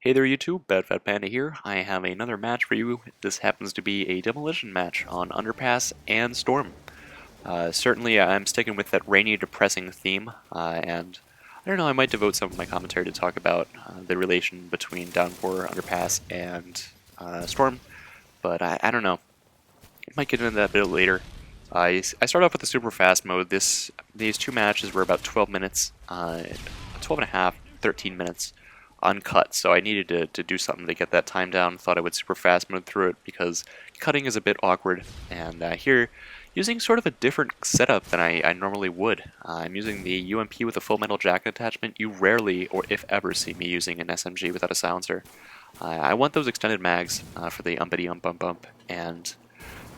Hey there YouTube, Bad Fat Panda here. I have another match for you. This happens to be a Demolition match on Underpass and Storm. Certainly I'm sticking with that rainy, depressing theme, and I don't know, I might devote some of my commentary to talk about the relation between Downpour, Underpass, and Storm, but I don't know. I might get into that a bit later. I start off with the super fast mode. These two matches were about 12 minutes, 12 and a half, 13 minutes. Uncut, so I needed to do something to get that time down. Thought I would super fast mode through it because cutting is a bit awkward, and here using sort of a different setup than I normally would. I'm using the UMP with a full metal jacket attachment. You rarely, or if ever, see me using an SMG without a silencer. I want those extended mags for the umpity ump bump bump, and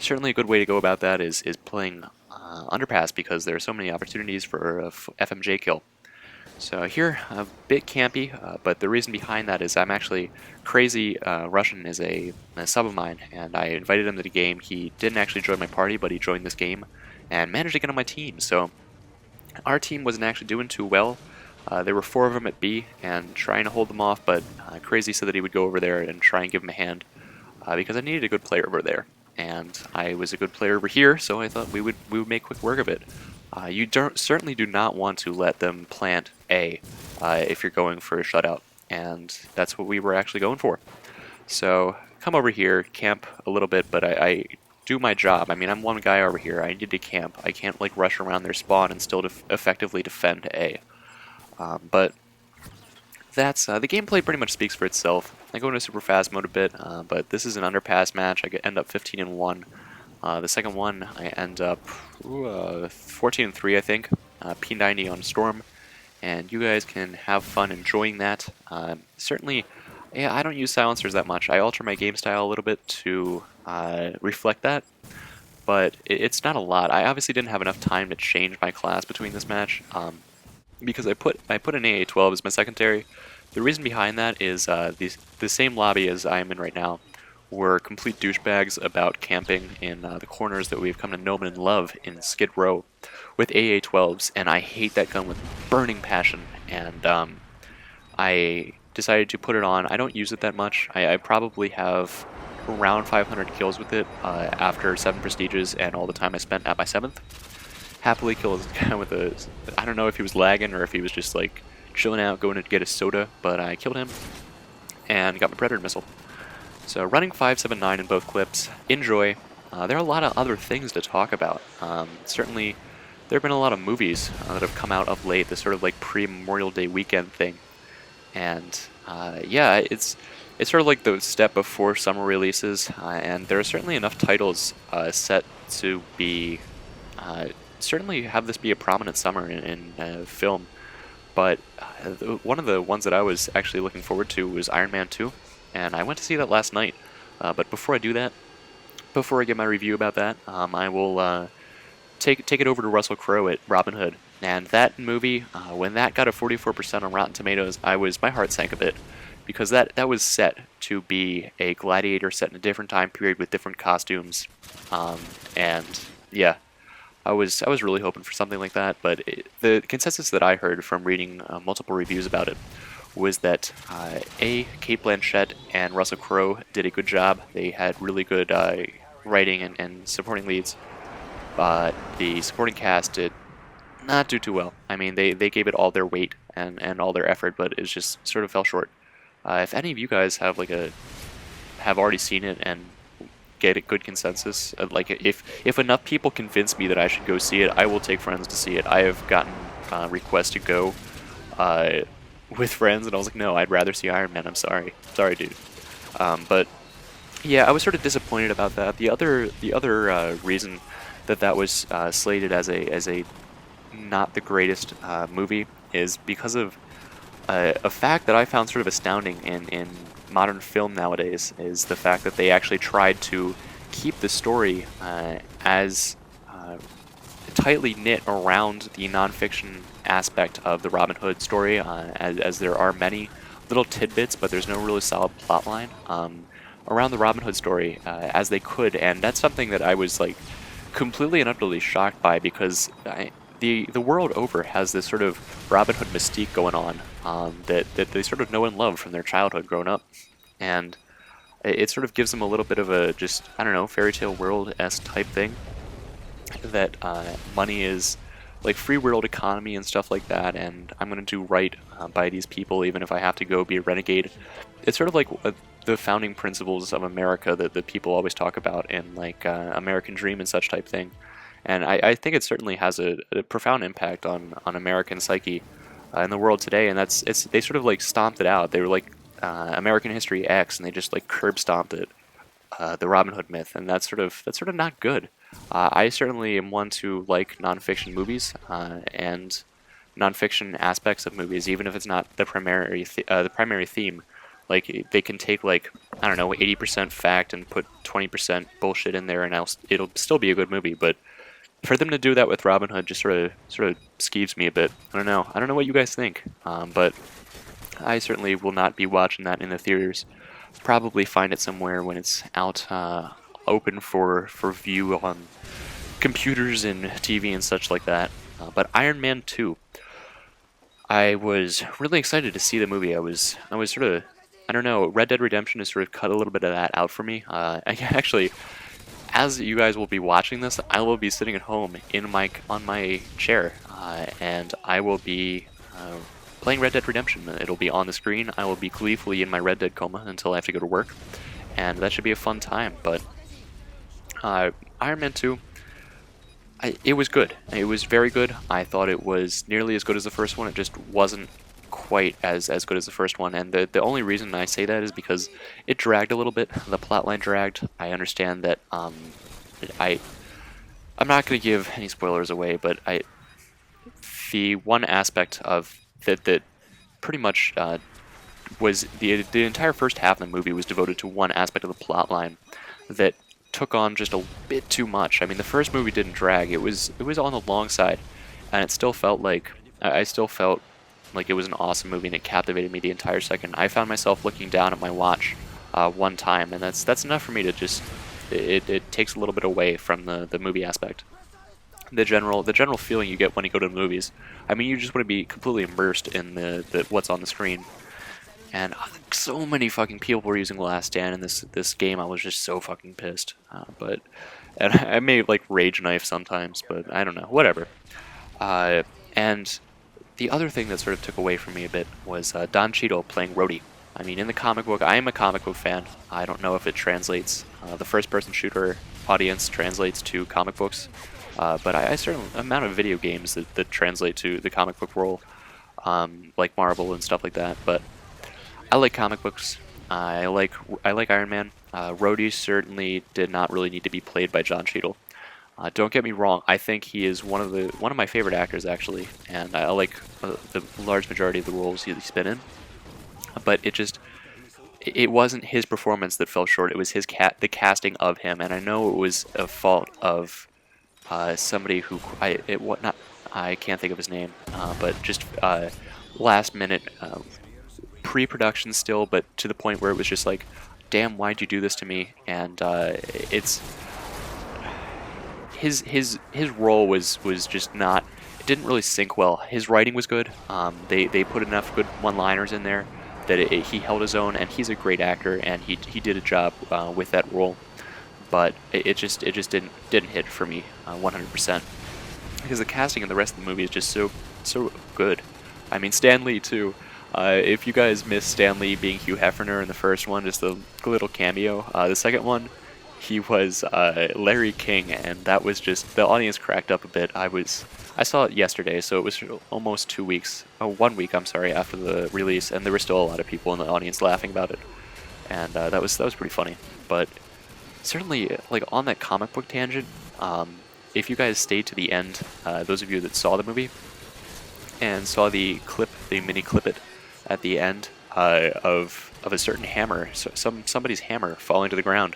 certainly a good way to go about that is playing Underpass because there are so many opportunities for a FMJ kill. So here, a bit campy, but the reason behind that is I'm actually crazy. Russian is a sub of mine, and I invited him to the game. He didn't actually join my party, but he joined this game and managed to get on my team. So our team wasn't actually doing too well. There were 4 of them at B and trying to hold them off, but Crazy said that he would go over there and try and give him a hand because I needed a good player over there. And I was a good player over here, so I thought we would make quick work of it. You certainly do not want to let them plant A if you're going for a shutout, and that's what we were actually going for. So come over here, camp a little bit, but I do my job. I mean, I'm one guy over here. I need to camp. I can't like rush around their spawn and still effectively defend A. But that's the gameplay pretty much speaks for itself. I go into super fast mode a bit, but this is an Underpass match. I end up 15-1. The second one, I end up 14-3, I think. P90 on Storm, and you guys can have fun enjoying that. Certainly, yeah, I don't use silencers that much. I alter my game style a little bit to reflect that, but it's not a lot. I obviously didn't have enough time to change my class between this match because I put an AA-12 as my secondary. The reason behind that is the same lobby as I am in right now were complete douchebags about camping in the corners that we've come to know and love in Skid Row with AA-12s, and I hate that gun with burning passion, and I decided to put it on. I don't use it that much. I probably have around 500 kills with it after 7 prestiges and all the time I spent at my 7th. Happily killed this guy with a... I don't know if he was lagging or if he was just like chilling out, going to get a soda, but I killed him and got my Predator missile. So running 5.79 in both clips, enjoy. There are a lot of other things to talk about. Certainly, there have been a lot of movies that have come out of late, this sort of like pre-Memorial Day weekend thing. And yeah, it's sort of like the step before summer releases, and there are certainly enough titles set to be, certainly have this be a prominent summer in film. But one of the ones that I was actually looking forward to was Iron Man 2. And I went to see that last night, but before I do that, before I give my review about that, I will take it over to Russell Crowe at Robin Hood. And that movie, when that got a 44% on Rotten Tomatoes, my heart sank a bit, because that was set to be a gladiator set in a different time period with different costumes, and yeah, I was really hoping for something like that. But the consensus that I heard from reading multiple reviews about it was that Cate Blanchett and Russell Crowe did a good job. They had really good writing and supporting leads, but the supporting cast did not do too well. I mean, they gave it all their weight and all their effort, but it just sort of fell short. If any of you guys have already seen it and get a good consensus, like if enough people convince me that I should go see it, I will take friends to see it. I have gotten requests to go with friends, and I was like, no, I'd rather see Iron Man. I'm sorry, dude. But yeah, I was sort of disappointed about that. The other reason that was slated as a not the greatest movie is because of a fact that I found sort of astounding in modern film nowadays, is the fact that they actually tried to keep the story as tightly knit around the nonfiction aspect of the Robin Hood story, as there are many little tidbits, but there's no really solid plot line around the Robin Hood story as they could, and that's something that I was like completely and utterly shocked by, because the world over has this sort of Robin Hood mystique going on, that they sort of know and love from their childhood growing up, and it sort of gives them a little bit of a just, I don't know, fairy tale world-esque type thing, that money is like free world economy and stuff like that, and I'm gonna do right by these people even if I have to go be a renegade. It's sort of like the founding principles of America that people always talk about in like American Dream and such type thing. And I think it certainly has a profound impact on American psyche in the world today. And they sort of like stomped it out. They were like American History X, and they just like curb stomped it, the Robin Hood myth, and that's sort of not good. I certainly am one to like nonfiction movies and nonfiction aspects of movies, even if it's not the primary theme. Like they can take like, I don't know, 80% fact and put 20% bullshit in there, and it'll still be a good movie. But for them to do that with Robin Hood just sort of skeeves me a bit. I don't know. I don't know what you guys think, but I certainly will not be watching that in the theaters. Probably find it somewhere when it's out, open for view on computers and TV and such like that. But Iron Man 2, I was really excited to see the movie. I was sort of, I don't know, Red Dead Redemption has sort of cut a little bit of that out for me. I actually, as you guys will be watching this, I will be sitting at home on my chair, and I will be playing Red Dead Redemption. It'll be on the screen. I will be gleefully in my Red Dead coma until I have to go to work, and that should be a fun time. But Iron Man 2, it was good. It was very good. I thought it was nearly as good as the first one. It just wasn't quite as good as the first one, and the only reason I say that is because it dragged a little bit. The plotline dragged. I understand that. I'm not going to give any spoilers away, but the one aspect of that pretty much was the entire first half of the movie was devoted to one aspect of the plotline that took on just a bit too much. I mean, the first movie didn't drag. It was on the long side, and it still felt like I still felt like it was an awesome movie, and it captivated me the entire second. I found myself looking down at my watch one time, and that's enough for me to just it takes a little bit away from the movie aspect. The general feeling you get when you go to the movies. I mean, you just want to be completely immersed in the what's on the screen. And so many fucking people were using The Last Stand in this game. I was just so fucking pissed. And I may like rage knife sometimes, but I don't know, whatever. And the other thing that sort of took away from me a bit was Don Cheadle playing Rhodey. I mean, in the comic book, I am a comic book fan. I don't know if it translates. The first-person shooter audience translates to comic books. But I certain amount of video games that translate to the comic book role, like Marvel and stuff like that. But I like comic books. I like Iron Man. Rhodey certainly did not really need to be played by John Cheadle. Don't get me wrong. I think he is one of my favorite actors actually, and I like the large majority of the roles he's been in. But it wasn't his performance that fell short. It was the casting of him, and I know it was a fault of somebody who I can't think of his name, but just last minute pre-production still, but to the point where it was just like, damn, why'd you do this to me? And it's his role was just not. It didn't really sink well. His writing was good. They put enough good one-liners in there that he held his own, and he's a great actor, and he did a job with that role. But it just didn't hit for me 100%, because the casting in the rest of the movie is just so good. I mean, Stan Lee too. If you guys missed Stan Lee being Hugh Hefner in the first one, just a little cameo. The second one, he was Larry King, and that was just, the audience cracked up a bit. I saw it yesterday, so it was almost 2 weeks, 1 week, I'm sorry, after the release, and there were still a lot of people in the audience laughing about it, and that was pretty funny. But certainly, like on that comic book tangent, if you guys stayed to the end, those of you that saw the movie and saw the mini clip at the end of a certain hammer, somebody's hammer falling to the ground.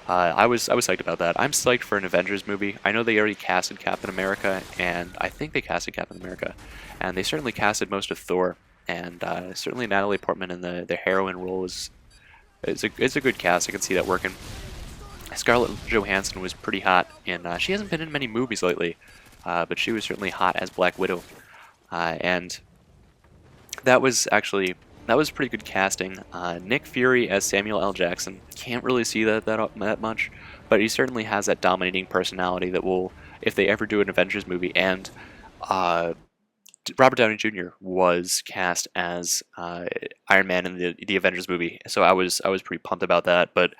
I was psyched about that. I'm psyched for an Avengers movie. I know they already casted Captain America, and I think they casted Captain America, and they certainly casted most of Thor, and certainly Natalie Portman in the heroine role is a good cast. I can see that working. Scarlett Johansson was pretty hot, and she hasn't been in many movies lately. but she was certainly hot as Black Widow. And that was actually that was pretty good casting. Nick Fury as Samuel L. Jackson, can't really see that much, but he certainly has that dominating personality that will, if they ever do an Avengers movie. And uh, Robert Downey Jr. was cast as Iron Man in the Avengers movie, so I was pretty pumped about that. But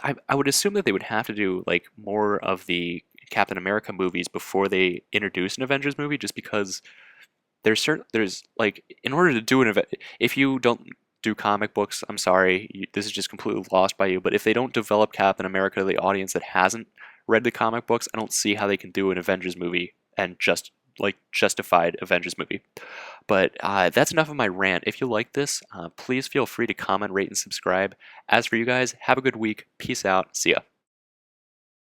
I would assume that they would have to do like more of the Captain America movies before they introduce an Avengers movie, just because there's like, in order to do an event, if you don't do comic books, I'm sorry, this is just completely lost by you. But if they don't develop Captain America to the audience that hasn't read the comic books, I don't see how they can do an Avengers movie and just like justified Avengers movie. But that's enough of my rant. If you like this, please feel free to comment, rate, and subscribe. As for you guys, have a good week. Peace out. See ya.